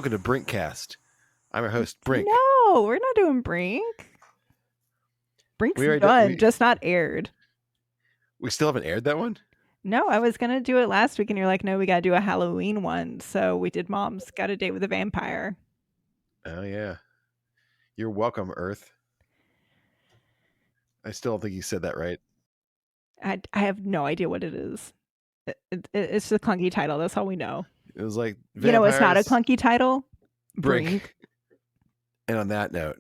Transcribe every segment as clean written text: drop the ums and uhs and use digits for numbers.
Welcome to Brinkcast. I'm your host, Brink. No, we're not doing Brink. Brink's done, just not aired. We still haven't aired that one? No, I was going to do it last week, and you're like, no, we got to do a Halloween one. So we did Mom's Got a Date with a Vampire. Oh, yeah. You're welcome, Earth. I still don't think you said that right. I have no idea what it is. It's a clunky title. That's all we know. It was like vampires, you know, it's not a clunky title. Brink. And on that note,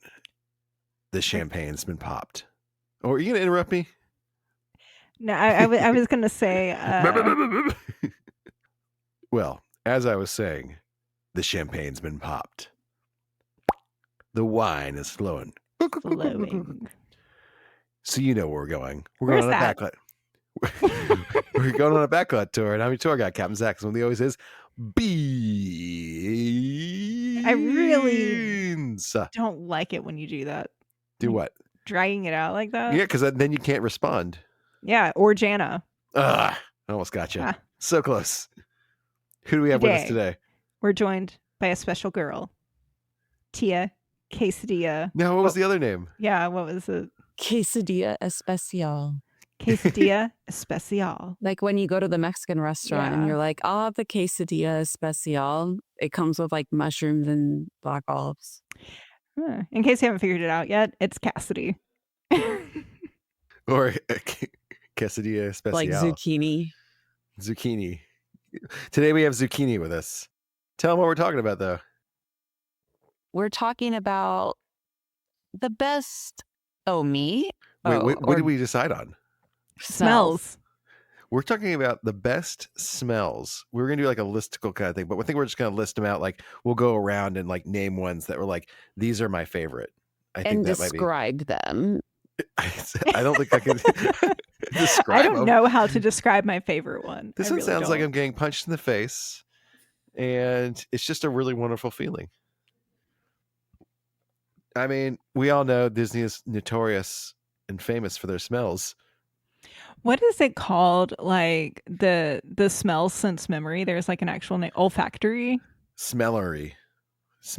the champagne's been popped. Or are you going to interrupt me? No, I was going to say... Well, as I was saying, the champagne's been popped. The wine is flowing. So you know where we're going. We're going on a backlit. We're going on a backlit tour, and I'm your tour guide, Captain Zach. So he always is beans. I really don't like it when you do that. Do what? Dragging it out like that? Yeah, because then you can't respond. Yeah, or Jana. I almost got you. So close. Who do we have with us today? We're joined by a special girl, Tia Quesadilla. No, what was the other name? Yeah, what was it? Quesadilla Especial. Quesadilla Especial. Like when you go to the Mexican restaurant and you're like, I'll have the Quesadilla Especial. It comes with like mushrooms and black olives. In case you haven't figured it out yet, it's Cassidy. Or Quesadilla Especial. Like zucchini. Zucchini. Today we have zucchini with us. Tell them what we're talking about, though. We're talking about the best... Oh, me? Wait, what did we decide on? Smells. We're talking about the best smells. We were going to do like a listicle kind of thing, but I think we're just going to list them out. Like we'll go around and like name ones that were like, these are my favorite. I think that describe them. I don't think I can describe I don't them. know how to describe my favorite one. This one sounds like I'm getting punched in the face, and it's just a really wonderful feeling. I mean, we all know Disney is notorious and famous for their smells. What is it called? Like the smell sense memory? There's like an actual name, olfactory. Smellery.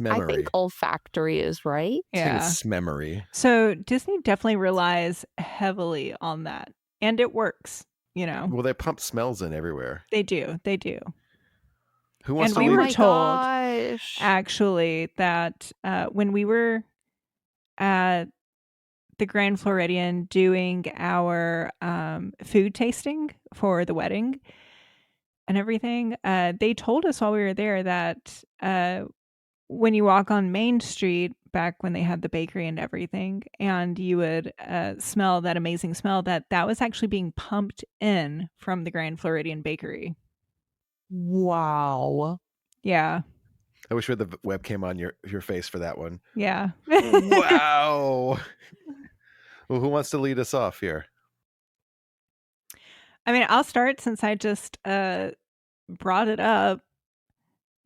I think olfactory is right. Yeah. Smemory. So Disney definitely relies heavily on that, and it works. You know. Well, they pump smells in everywhere. They do. They do. Who wants and to? We were told actually that when we were at the Grand Floridian doing our food tasting for the wedding and everything, they told us while we were there that when you walk on Main Street, back when they had the bakery and everything, and you would smell that amazing smell, that was actually being pumped in from the Grand Floridian bakery. Wow. Yeah. I wish we had the webcam on your face for that one. Yeah. Wow. Well, who wants to lead us off here? I mean, I'll start since I just brought it up.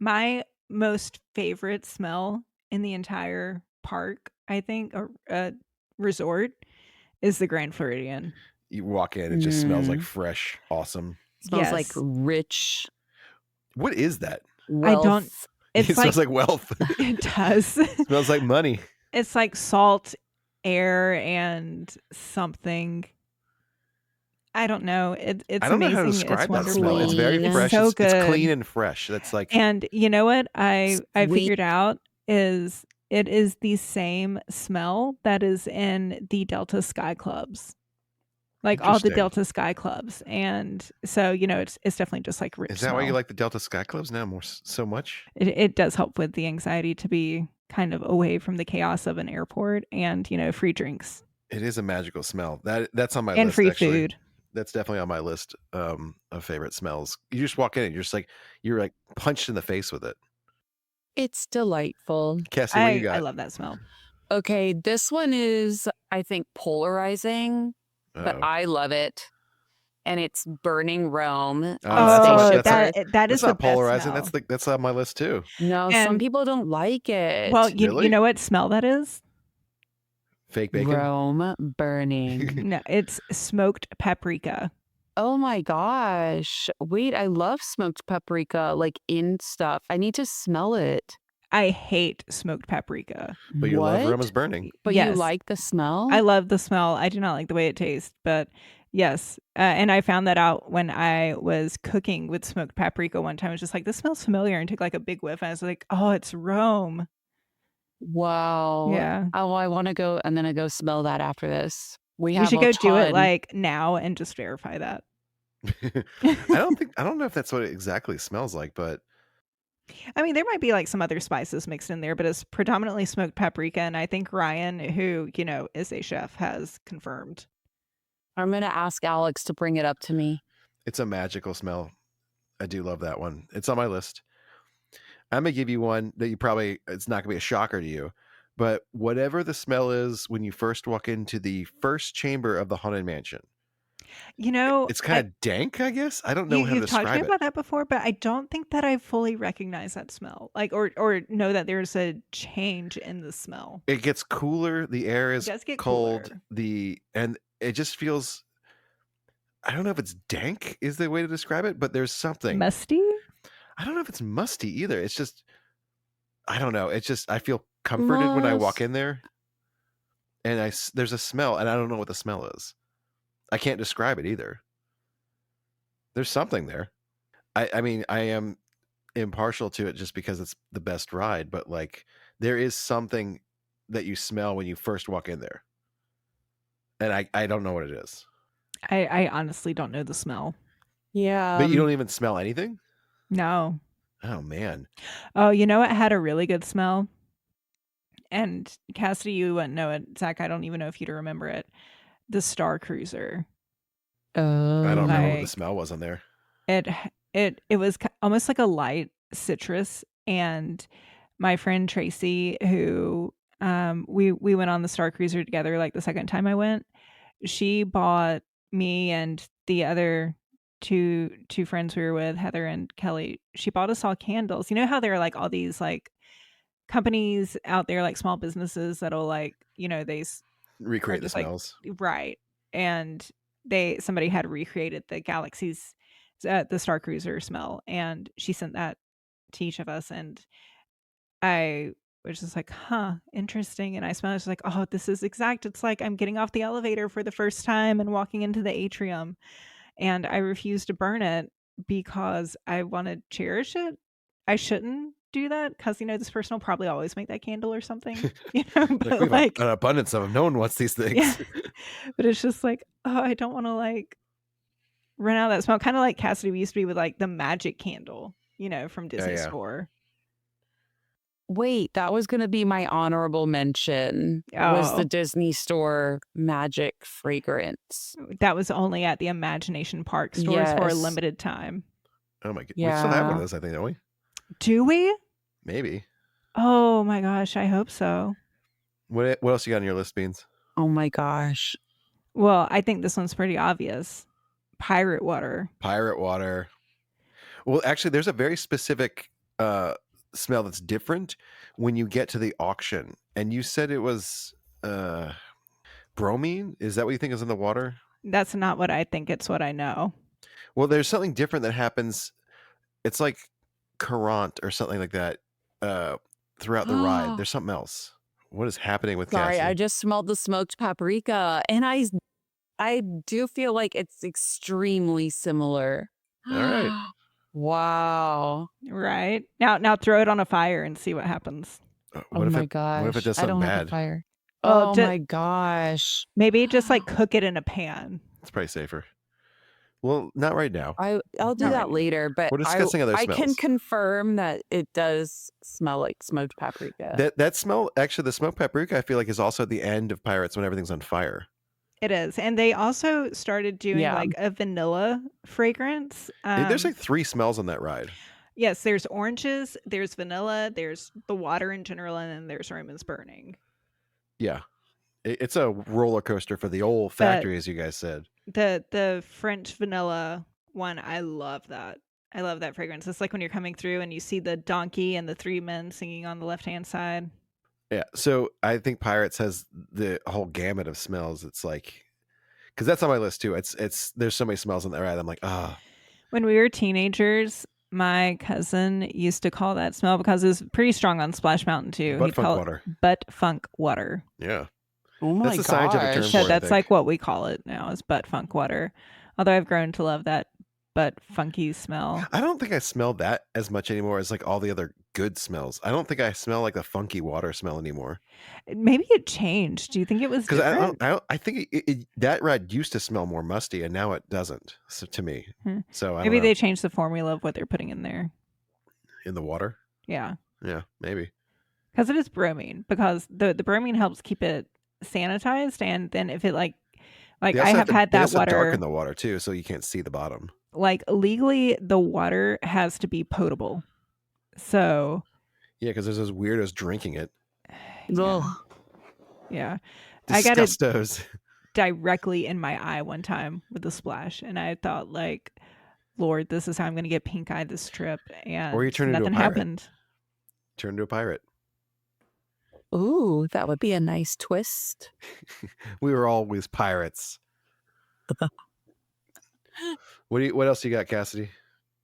My most favorite smell in the entire park, I think, or resort, is the Grand Floridian. You walk in, it just smells like fresh, awesome. It smells like rich. What is that? Wealth. I don't. It smells like wealth. It does. It smells like money. It's like salt, air, and something. I don't know. It's I don't amazing. know how to describe it's that smell. It's very fresh. So good. It's clean and fresh. That's like. And you know what I figured out is it is the same smell that is in the Delta Sky Clubs. Like all the Delta Sky Clubs. And so, you know, it's definitely just like rich. Is that why you like the Delta Sky Clubs now so much? It does help with the anxiety to be kind of away from the chaos of an airport and, you know, free drinks. It is a magical smell. That's on my list. And free actually. Food. That's definitely on my list of favorite smells. You just walk in and you're like punched in the face with it. It's delightful. Cassie, what do you got? I love that smell. Okay, this one is, I think, polarizing. But I love it, and it's burning Rome. That is not the polarizing. Best smell. That's on my list too. No, some people don't like it. Well, you know what smell that is? Fake bacon. Rome burning. No, it's smoked paprika. Oh my gosh! Wait, I love smoked paprika, like in stuff. I need to smell it. I hate smoked paprika. But you love What? aromas burning. But you Yes, like the smell? I love the smell. I do not like the way it tastes, but yes. And I found that out when I was cooking with smoked paprika one time. I was just like, this smells familiar, and took like a big whiff. And I was like, oh, it's Rome. Wow. Yeah. Oh, I want to go. I'm going to go smell that after this. We We have should a go do it ton. like now and just verify that. I don't know if that's what it exactly smells like, but I mean, there might be like some other spices mixed in there, but it's predominantly smoked paprika. And I think Ryan, who, is a chef, has confirmed. I'm going to ask Alex to bring it up to me. it's a magical smell. I do love that one. It's on my list. I'm gonna give you one that it's not gonna be a shocker to you, but whatever the smell is when you first walk into the first chamber of the Haunted Mansion, it's kind of dank, I guess. I don't know how to you've talked to me describe it. about that before, but I don't think that I fully recognize that smell, like, or know that there's a change in the smell. It gets cooler. The air It is does get cold. cooler. And it just feels. I don't know if it's dank is the way to describe it, but there's something. Musty? I don't know if it's musty either. It's just. I don't know. It's just I feel comforted when I walk in there, and there's a smell, and I don't know what the smell is. I can't describe it either. There's something there. I mean, I am impartial to it just because it's the best ride, but like there is something that you smell when you first walk in there. And I don't know what it is. I honestly don't know the smell. Yeah. But you don't even smell anything? No. Oh man. Oh, you know what had a really good smell? And Cassidy, you wouldn't know it. Zach, I don't even know if you'd remember it. The Star Cruiser. I don't remember what the Like, smell was on there. It was almost like a light citrus. And my friend Tracy, who we went on the Star Cruiser together, like the second time I went, she bought me and the other two friends we were with, Heather and Kelly, she bought us all candles. You know how there are like all these like companies out there, like small businesses that'll like, they are Recreate the just like, smells. right. And somebody had recreated the Galaxy's the Star Cruiser smell, and she sent that to each of us, and I was just like, huh, interesting. And I smelled it, was like, oh, this is exact. It's like I'm getting off the elevator for the first time and walking into the atrium. And I refuse to burn it because I want to cherish it. I shouldn't do that because, this person will probably always make that candle or something, Like we but have an abundance of them. No one wants these things. yeah. But it's just like, oh, I don't want to like run out of that smell. Kind of like Cassidy used to be with like the magic candle, from Disney Store. Wait, that was going to be my honorable mention. Was the Disney Store magic fragrance. That was only at the Imagination Park stores for a limited time. Oh my god. Yeah. We still have one of those, I think, don't we? Do we? Maybe. Oh my gosh, I hope so. What else you got on your list, Beans? Oh my gosh. Well, I think this one's pretty obvious. Pirate water. Pirate water. Well, actually, there's a very specific smell that's different when you get to the auction. And you said it was bromine? Is that what you think is in the water? That's not what I think. It's what I know. Well, there's something different that happens. It's like Courant or something like that throughout the ride. There's something else. What is happening with Sorry, Cassie? I just smelled the smoked paprika, and I do feel like it's extremely similar. All right. Wow. Right. Now throw it on a fire and see what happens. Oh my gosh. What if it does something I don't bad? have a fire. Well, Oh my gosh. Maybe just like cook it in a pan. It's probably safer. Well, not right now. I'll do that later, but we're discussing other I smells. can confirm that it does smell like smoked paprika. That smell, actually, the smoked paprika, I feel like is also at the end of Pirates when everything's on fire. It is. And they also started doing like a vanilla fragrance. There's like 3 smells on that ride. Yes, there's oranges, there's vanilla, there's the water in general, and then there's Roman's burning. Yeah. It's a roller coaster for the old factory, as you guys said. The French vanilla one, I love that. I love that fragrance. It's like when you're coming through and you see the donkey and the 3 men singing on the left-hand side. Yeah. So I think Pirates has the whole gamut of smells. It's like, because that's on my list too. It's there's so many smells on that ride. I'm like, ah. When we were teenagers, My cousin used to call that smell because it was pretty strong on Splash Mountain too. Butt He'd funk call water. it butt funk water. Yeah. Oh my That's a scientific term gosh. for So it, I that's think. like what we call it now is butt funk water. Although I've grown to love that butt funky smell. I don't think I smell that as much anymore as like all the other good smells. I don't think I smell like the funky water smell anymore. Maybe it changed. Do you think it was Because different? I think that rat used to smell more musty, and now it doesn't. So to me, so I don't Maybe know. they changed the formula of what they're putting in there. In the water. Yeah, maybe. because it is bromine. Because the bromine helps keep it sanitized, and then if it like I have had that water darken the water too, so you can't see the bottom. Like legally, the water has to be potable. So yeah, because there's those weirdos drinking it. Yeah. Disgustos. I got it directly in my eye one time with the splash, and I thought, like, Lord, this is how I'm going to get pink eye this trip. And or you turn into a nothing pirate. happened. Turn into a pirate. Ooh, that would be a nice twist. We were always pirates. What else you got, Cassidy?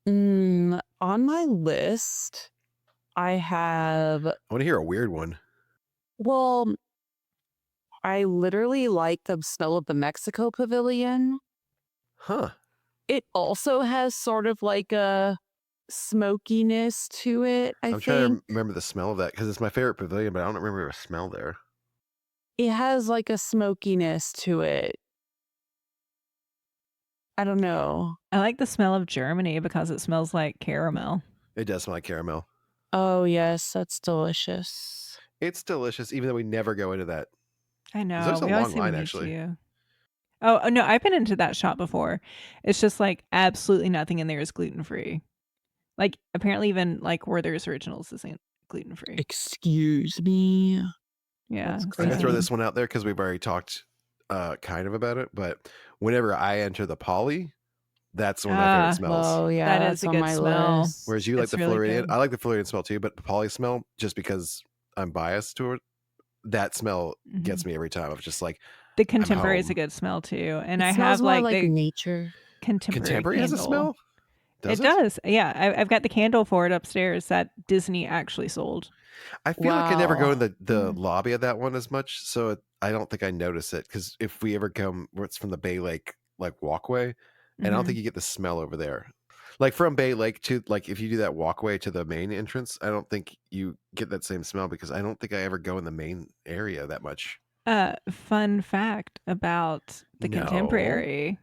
On my list, I have. I want to hear a weird one. Well, I literally like the smell of the Mexico Pavilion. Huh. It also has sort of like a smokiness to it, I'm trying to remember the smell of that because it's my favorite pavilion, but I don't remember a smell there. It has like a smokiness to it. I don't know. I like the smell of Germany because it smells like caramel. It does smell like caramel. Oh, yes. That's delicious. It's delicious, even though we never go into that. I know. There's a we long always say line, we need actually. to. Oh, no. I've been into that shop before. It's just like absolutely nothing in there is gluten-free. Like, apparently even like Werther's Originals isn't gluten-free. Excuse me. Yeah. That's I'm crazy. going to throw this one out there because we've already talked kind of about it, but whenever I enter the Poly, that's one of my favorite smells. Oh, yeah. That is a good smell. List. Whereas you like It's the really Floridian. good. I like the Floridian smell too, but the Poly smell, just because I'm biased to it, that smell gets me every time. Of just like the contemporary is a good smell too, and it I smells have more like the nature. Contemporary has a smell. It does. Yeah, I've got the candle for it upstairs that Disney actually sold. I feel like I never go in the lobby of that one as much, so I don't think I notice it. Because if we ever come, where it's from the Bay Lake like walkway, and I don't think you get the smell over there. Like from Bay Lake to like if you do that walkway to the main entrance, I don't think you get that same smell because I don't think I ever go in the main area that much. Fun fact about the contemporary.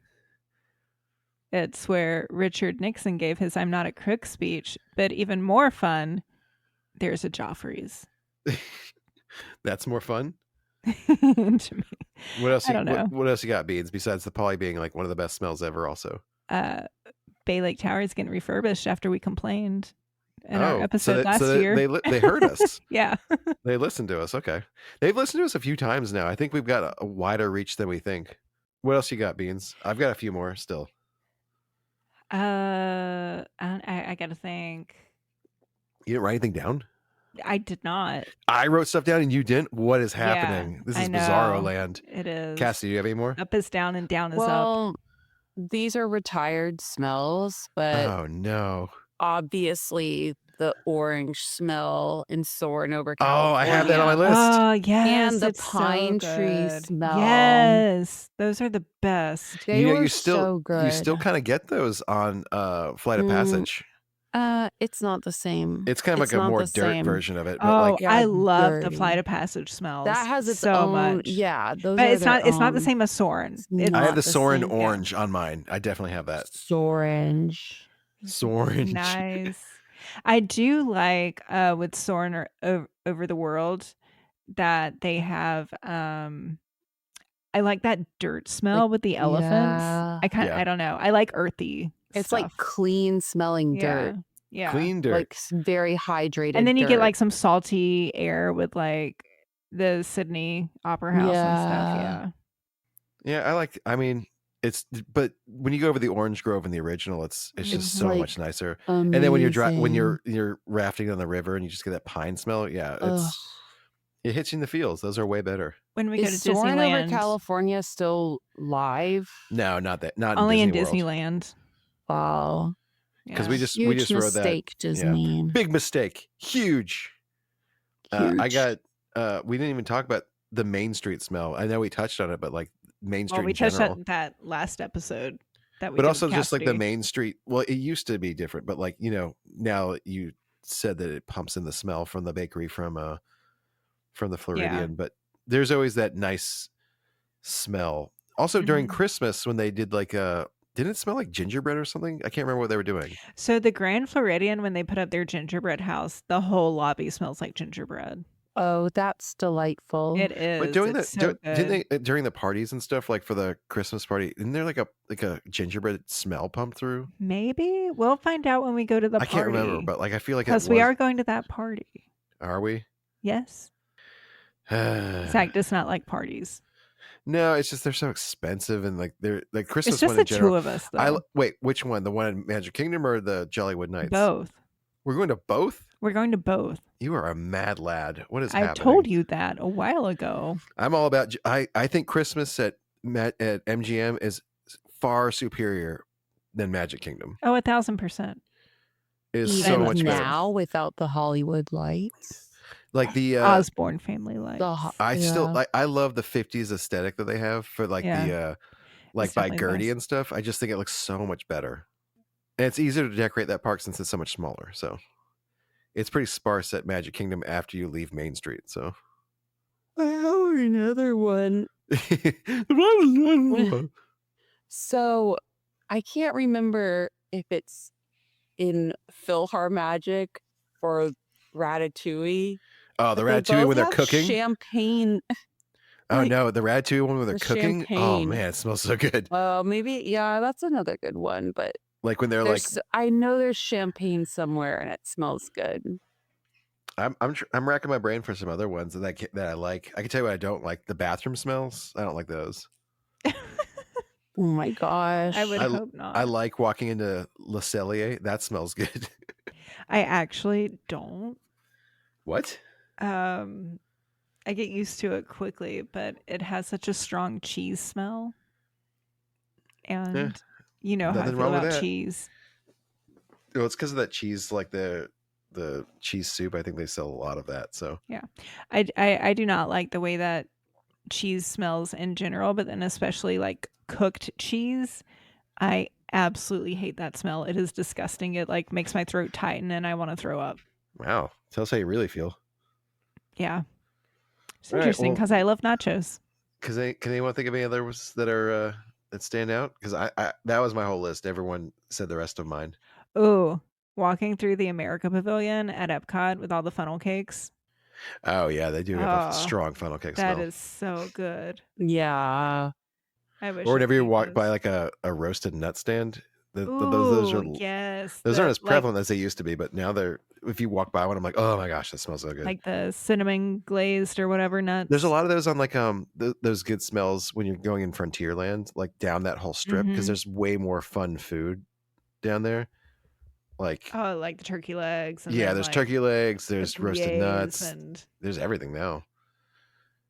It's where Richard Nixon gave his I'm not a crook speech, but even more fun, there's a Joffrey's. That's more fun? To me. What else? I don't know. What else you got, Beans, besides the Poly being like one of the best smells ever also? Bay Lake Tower is getting refurbished after we complained in our episode last so year. They heard us. Yeah. They listened to us. Okay. They've listened to us a few times now. I think we've got a wider reach than we think. What else you got, Beans? I've got a few more still. I gotta think. You didn't write anything down? I did not. I wrote stuff down and you didn't? What is happening? Yeah, this is bizarro land. It is. Cassie, do you have any more? Up is down and down is up. These are retired smells, but oh no. Obviously the orange smell in Soarin' over California. Oh, I have that on my list. Oh, yes. And the pine tree smell. Yes. Those are the best. They were so good. You still kind of get those on Flight of Passage. It's not the same. It's kind of like a more dirt version of it. But I love the Flight of Passage smells. That has its so own, much. Yeah, those but are it's not the same as Soarin'. I have the Soarin' orange on mine. I definitely have that. Sorange. Nice. I do like with Soarin' over the world that they have I like that dirt smell with the elephants. I don't know. I like earthy. It's stuff. like clean smelling dirt. Yeah. Clean dirt. Like very hydrated. And then you get like some salty air with like the Sydney Opera House and stuff. Yeah, but when you go over the Orange Grove in the original, it's just so much nicer. Amazing. And then when you're rafting on the river and you just get that pine smell, it hits you in the feels. Those are way better. When we go to Soarin' Disneyland, over California still live? No, not that. Not only in Disney World. Disneyland. Wow. Because Yeah. we just rode that. Mistake, Disney. Yeah. Big mistake. Huge. I got we didn't even talk about the Main Street smell. I know we touched on it, but like Main Street we in general. touched on that last episode that we but did also with just like the Cassidy. Main Street. Well, it used to be different, but like, now you said that it pumps in the smell from the bakery from the Floridian, but there's always that nice smell. Also during Christmas when they did like didn't it smell like gingerbread or something? I can't remember what they were doing. So the Grand Floridian, when they put up their gingerbread house, the whole lobby smells like gingerbread. Oh, that's delightful. It is. But doing it's so good. didn't they during the parties and stuff, like for the Christmas party, isn't there like a gingerbread smell pump through? Maybe we'll find out when we go to the party. I can't remember, but like I feel like because we are going to that party. Are we? Yes. Zach does not like parties. No, it's just they're so expensive, and like they're like Christmas. It's just one the in general, two of us, though. Wait, which one? The one in Magic Kingdom or the Jollywood Nights? Both. We're going to both? We're going to both. You are a mad lad. What is happening? I told you that a while ago. I'm all about. I think Christmas at MGM is far superior than Magic Kingdom. Oh, 1,000%. It is Even so much better now without the Hollywood lights. Like the Osborne family lights. I love the 50s aesthetic that they have for like the like by Gertie and stuff. I just think it looks so much better. And it's easier to decorate that park since it's so much smaller. So it's pretty sparse at Magic Kingdom after you leave Main Street. So another one. So I can't remember if it's in PhilharMagic or Ratatouille. Oh, the Ratatouille when they're cooking? Champagne. Oh, no, the Ratatouille one when they're cooking? Champagne. Oh, man, it smells so good. Maybe, yeah, that's another good one. But like when they're like... I know there's champagne somewhere and it smells good. I'm racking my brain for some other ones that I like. I can tell you what I don't like. The bathroom smells. I don't like those. Oh, my gosh. I would hope not. I like walking into Le Cellier. That smells good. I actually don't. What? I get used to it quickly, but it has such a strong cheese smell. And you know how I feel about cheese. Well, it's because of that cheese, like the cheese soup. I think they sell a lot of that. So yeah, I do not like the way that cheese smells in general, but then especially like cooked cheese. I absolutely hate that smell. It is disgusting. It like makes my throat tighten and I want to throw up. Wow. Tell us how you really feel. Yeah. It's interesting because I love nachos. Can anyone think of any others that are that stand out? Because I that was my whole list. Everyone said the rest of mine. Oh, walking through the America Pavilion at Epcot with all the funnel cakes. Oh yeah, they do have a strong funnel cake smell. That is so good. Yeah. I wish. Or whenever you walk by like a roasted nut stand. Those are those aren't as prevalent as they used to be, but now if you walk by one, I'm like, oh my gosh, that smells so good. Like the cinnamon glazed or whatever nuts. There's a lot of those on like those good smells when you're going in Frontierland, like down that whole strip, because there's way more fun food down there. Like like the turkey legs. And there's like turkey legs, there's roasted nuts, and there's everything now.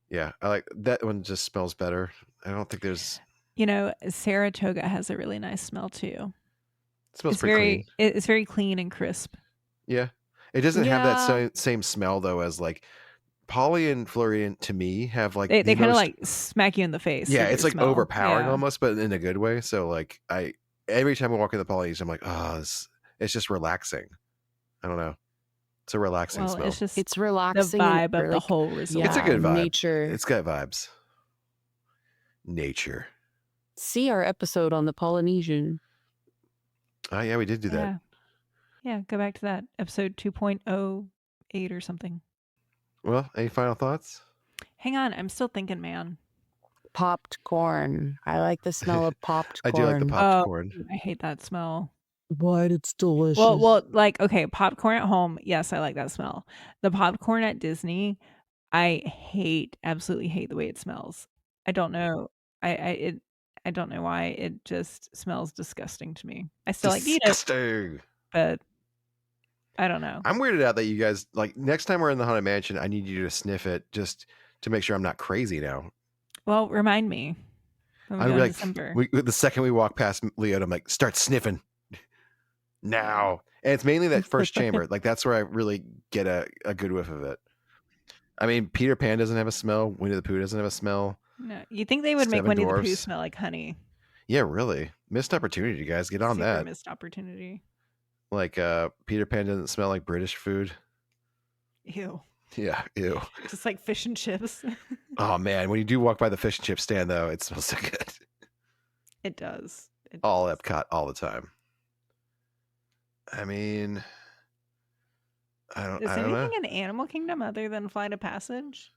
Yeah, I like that one. Just smells better. I don't think there's. Saratoga has a really nice smell too. It smells pretty clean. It's very clean and crisp. Yeah. It doesn't have that same smell though as like Polly and Florian to me have like they kind of like smack you in the face. Yeah, it's like smell. overpowering almost, but in a good way. So like every time I walk in the Polly's, I'm like, oh, it's just relaxing. I don't know. It's a relaxing smell. It's relaxing. The vibe of the whole resort. It's a good vibe. Nature. It's got vibes. Nature. See our episode on the Polynesian. Oh, yeah, we did do that. Yeah, go back to that. Episode 2.08 or something. Well, any final thoughts? Hang on. I'm still thinking, man. Popped corn. I like the smell of popped corn. I do like the popped corn. I hate that smell. But it's delicious. Well, like, okay, popcorn at home. Yes, I like that smell. The popcorn at Disney, I absolutely hate the way it smells. I don't know. I don't know why. It just smells disgusting to me. I still like eat it, but I don't know. I'm weirded out that you guys like next time we're in the Haunted Mansion, I need you to sniff it just to make sure I'm not crazy now. Well, remind me. I'm like, the second we walk past Leo, I'm like, start sniffing. Now, and it's mainly that first chamber. Like that's where I really get a good whiff of it. I mean, Peter Pan doesn't have a smell. Winnie the Pooh doesn't have a smell. No, you think they would make Seven Winnie the Pooh Dwarfs. smell like honey? Yeah, really. Missed opportunity, guys. Get on Super that. missed opportunity. Like Peter Pan doesn't smell like British food. Ew. Yeah, ew. Just like fish and chips. Oh man, when you do walk by the fish and chip stand though, it smells so good. It does. All Epcot all the time. I mean, I don't Is know. anything in Animal Kingdom other than Flight of Passage?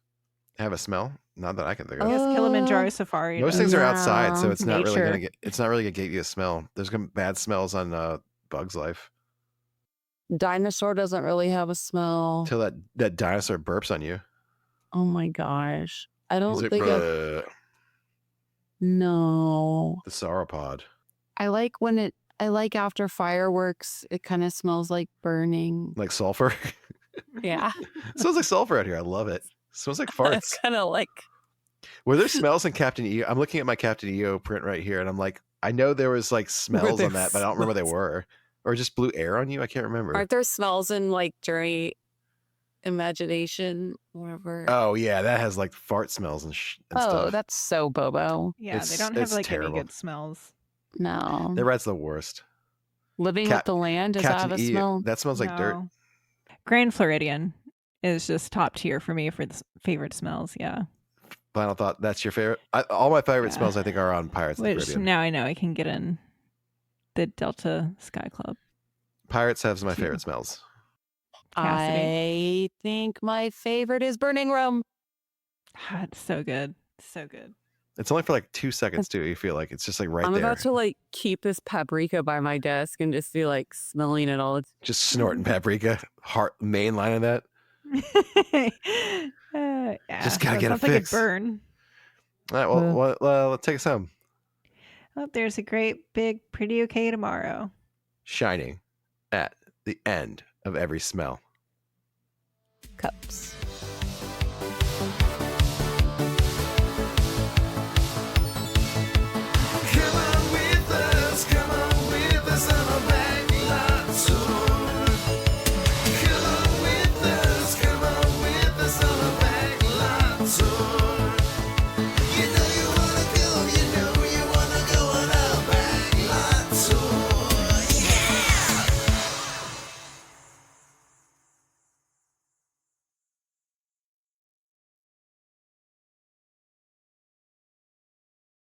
Have a smell? Not that I can think of. I guess Kilimanjaro Safari. Most does. things are outside, so it's not really Nature. gonna get. It's not really gonna get you a smell. There's gonna be bad smells on Bug's Life Dinosaur doesn't really have a smell. till that dinosaur burps on you. Oh my gosh. I don't He's like, think "Bleh." No. The sauropod. I like after fireworks, it kind of smells like burning. Like sulfur. Yeah. It smells like sulfur out here. I love it. Smells like farts. It's kind of like Were there smells in Captain EO? I'm looking at my Captain EO print right here, and I'm like, I know there was like smells there on that, but I don't remember what they were. Or just blew air on you? I can't remember. aren't there smells in like during imagination, whatever? Oh yeah, that has like fart smells and stuff. That's so Bobo. Yeah, It's- they don't have it's like terrible. any good smells. No. That rat's the worst. Living with the land, does that have a Captain EO, smell? that smells like dirt. No. Grand Floridian is just top tier for me for the favorite smells. Yeah. Final thought. That's your favorite. All my favorite Yeah. smells, I think, are on Pirates of the Which Caribbean. now I know I can get in the Delta Sky Club. Pirates have my Cute. favorite smells. I think my favorite is burning rum. Ah, it's so good. So good. It's only for like 2 seconds too. You feel like it's just like right I'm there. about to like keep this paprika by my desk and just be like smelling it all. Just snorting paprika. Heart main line of that. Yeah, Just gotta that get a sounds like fix. a burn. All right. Well, let's take us home. Oh, there's a great big pretty okay tomorrow. Shining at the end of every smell. Cups. Come on with us on a backlot tour. Come on with us on a backlot tour.